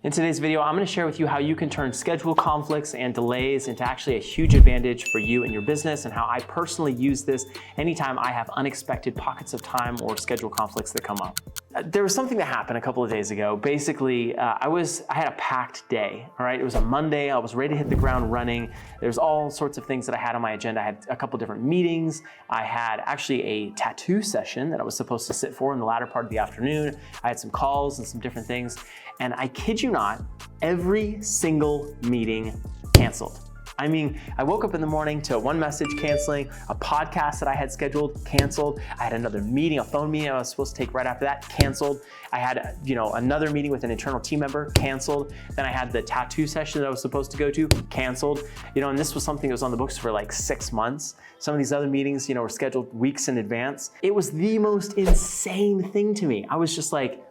In today's video, I'm going to share with you how you can turn schedule conflicts and delays into actually a huge advantage for you and your business, and how I personally use this anytime I have unexpected pockets of time or schedule conflicts that come up. There was something that happened a couple of days ago. Basically, I had a packed day, all right? It was a Monday. I was ready to hit the ground running. There's all sorts of things that I had on my agenda. I had a couple different meetings. I had actually a tattoo session that I was supposed to sit for in the latter part of the afternoon. I had some calls and some different things. And I kid you not, every single meeting canceled. I mean, I woke up in the morning to one message canceling, a podcast that I had scheduled canceled. I had another meeting, a phone meeting I was supposed to take right after that, canceled. I had, another meeting with an internal team member, canceled. Then I had the tattoo session that I was supposed to go to, canceled. And this was something that was on the books for like 6 months. Some of these other meetings, were scheduled weeks in advance. It was the most insane thing to me. I was just like,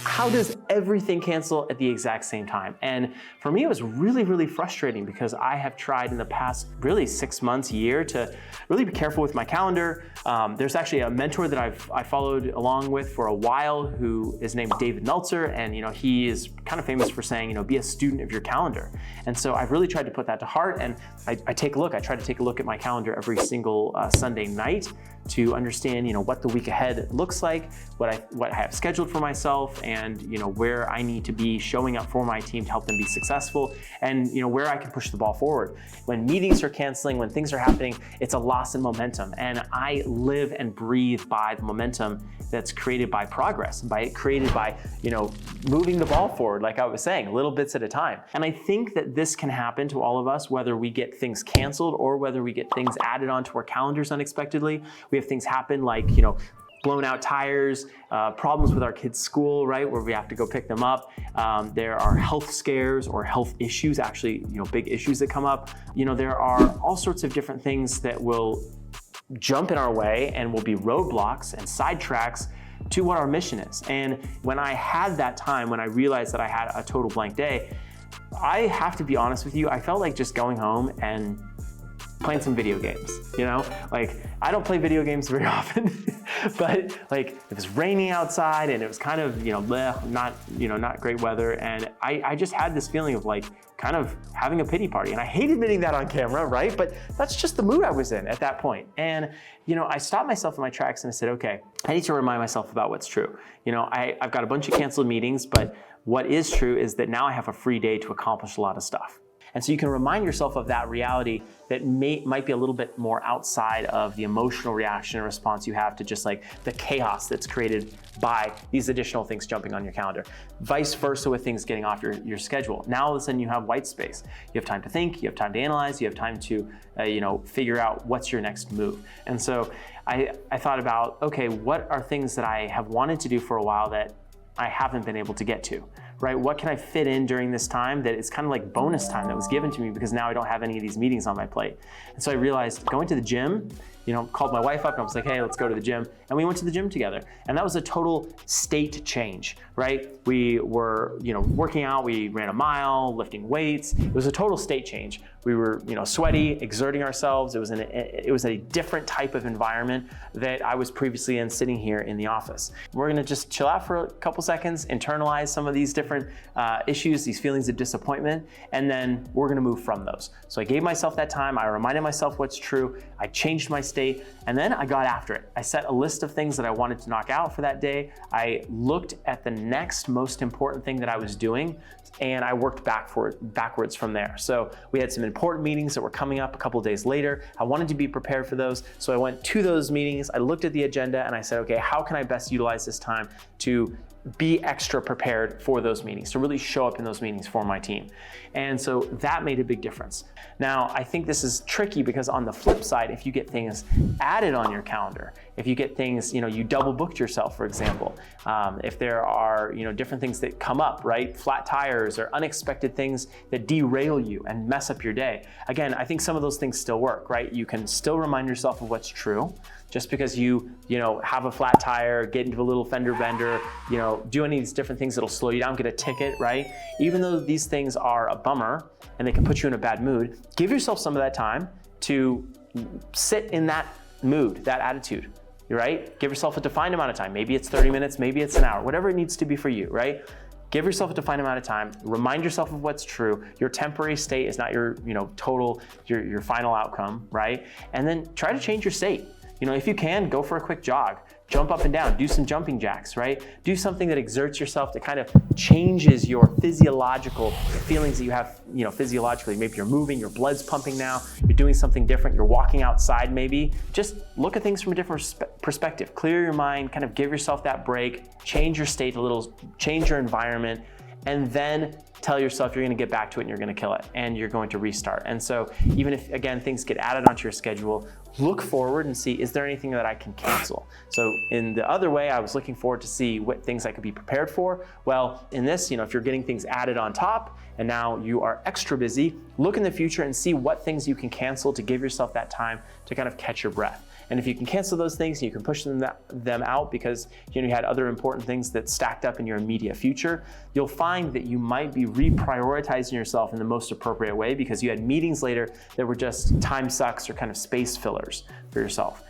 how does everything cancel at the exact same time? And for me, it was really, really frustrating because I have tried in the past really 6 months, year, to really be careful with my calendar. There's actually a mentor that I followed along with for a while who is named David Meltzer, and he is kind of famous for saying, be a student of your calendar. And so I've really tried to put that to heart, and I try to take a look at my calendar every single Sunday night to understand, what the week ahead looks like, what I have scheduled for myself, and where I need to be showing up for my team to help them be successful, and where I can push the ball forward. When meetings are canceling, when things are happening, it's a loss in momentum, and I live and breathe by the momentum that's created by progress, created by moving the ball forward, like I was saying, little bits at a time. And I think that this can happen to all of us, whether we get things canceled or whether we get things added onto our calendars unexpectedly. We have things happen like, blown out tires, problems with our kids' school, right, where we have to go pick them up. There are health scares or health issues, actually, big issues that come up. There are all sorts of different things that will jump in our way and will be roadblocks and sidetracks to what our mission is. And when I had that time, when I realized that I had a total blank day, I have to be honest with you, I felt like just going home and playing some video games, I don't play video games very often, but it was raining outside and it was kind of, not great weather. And I just had this feeling of kind of having a pity party. And I hate admitting that on camera, right? But that's just the mood I was in at that point. And, I stopped myself in my tracks and I said, okay, I need to remind myself about what's true. I've got a bunch of canceled meetings, but what is true is that now I have a free day to accomplish a lot of stuff. And so you can remind yourself of that reality that might be a little bit more outside of the emotional reaction and response you have to just the chaos that's created by these additional things jumping on your calendar. Vice versa with things getting off your schedule. Now all of a sudden you have white space. You have time to think, you have time to analyze, you have time to figure out what's your next move. And so I thought about, okay, what are things that I have wanted to do for a while that I haven't been able to get to? Right? What can I fit in during this time that is kind of like bonus time that was given to me because now I don't have any of these meetings on my plate? And so I realized going to the gym, called my wife up and I was like, hey, let's go to the gym. And we went to the gym together. And that was a total state change, right? We were, working out, we ran a mile, lifting weights. It was a total state change. We were, sweaty, exerting ourselves. It was a different type of environment that I was previously in, sitting here in the office. We're gonna just chill out for a couple seconds, internalize some of these different issues, these feelings of disappointment, and then we're gonna move from those. So I gave myself that time. I reminded myself what's true. I changed my state, and then I got after it. I set a list of things that I wanted to knock out for that day. I looked at the next most important thing that I was doing, and I worked backwards from there. So we had some important meetings that were coming up a couple of days later. I wanted to be prepared for those. So I went to those meetings, I looked at the agenda, and I said, okay, how can I best utilize this time to be extra prepared for those meetings, to really show up in those meetings for my team? And so that made a big difference. Now, I think this is tricky because on the flip side, if you get things added on your calendar, if you get things, you double booked yourself, for example, if there are, different things that come up, right? Flat tires or unexpected things that derail you and mess up your day. Again, I think some of those things still work, right? You can still remind yourself of what's true. Just because you have a flat tire, get into a little fender bender, do any of these different things that'll slow you down, get a ticket, right? Even though these things are a bummer and they can put you in a bad mood, give yourself some of that time to sit in that mood, that attitude, right? Give yourself a defined amount of time. Maybe it's 30 minutes, maybe it's an hour, whatever it needs to be for you, right? Give yourself a defined amount of time, remind yourself of what's true. Your temporary state is not your, your final outcome, right? And then try to change your state. If you can, go for a quick jog, jump up and down, do some jumping jacks, right? Do something that exerts yourself, that kind of changes your physiological feelings that you have, physiologically. Maybe you're moving, your blood's pumping now, you're doing something different, you're walking outside maybe. Just look at things from a different perspective. Clear your mind, kind of give yourself that break, change your state a little, change your environment, and then tell yourself you're gonna get back to it and you're gonna kill it and you're going to restart. And so even if, again, things get added onto your schedule, look forward and see, is there anything that I can cancel? So in the other way, I was looking forward to see what things I could be prepared for. Well, in this, if you're getting things added on top and now you are extra busy, look in the future and see what things you can cancel to give yourself that time to kind of catch your breath. And if you can cancel those things, you can push them out because you had other important things that stacked up in your immediate future, you'll find that you might be reprioritizing yourself in the most appropriate way because you had meetings later that were just time sucks or kind of space fillers for yourself.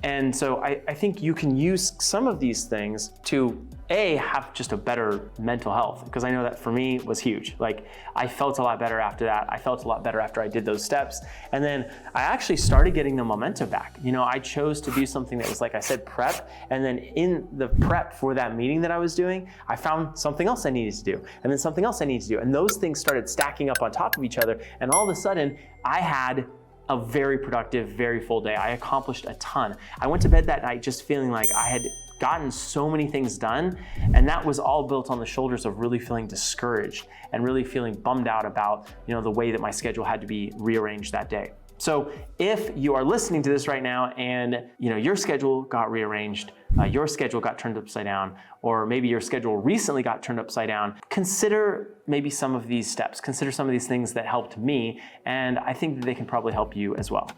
And so I think you can use some of these things to have just a better mental health, because I know that for me was huge. Like, I felt a lot better after that. I felt a lot better after I did those steps. And then I actually started getting the momentum back. I chose to do something that was, like I said, prep. And then in the prep for that meeting that I was doing, I found something else I needed to do, and then something else I needed to do. And those things started stacking up on top of each other. And all of a sudden I had a very productive, very full day. I accomplished a ton. I went to bed that night just feeling like I had gotten so many things done, and that was all built on the shoulders of really feeling discouraged and really feeling bummed out about the way that my schedule had to be rearranged that day. So if you are listening to this right now and your schedule got rearranged, your schedule got turned upside down, or maybe your schedule recently got turned upside down, consider maybe some of these steps. Consider some of these things that helped me, and I think that they can probably help you as well.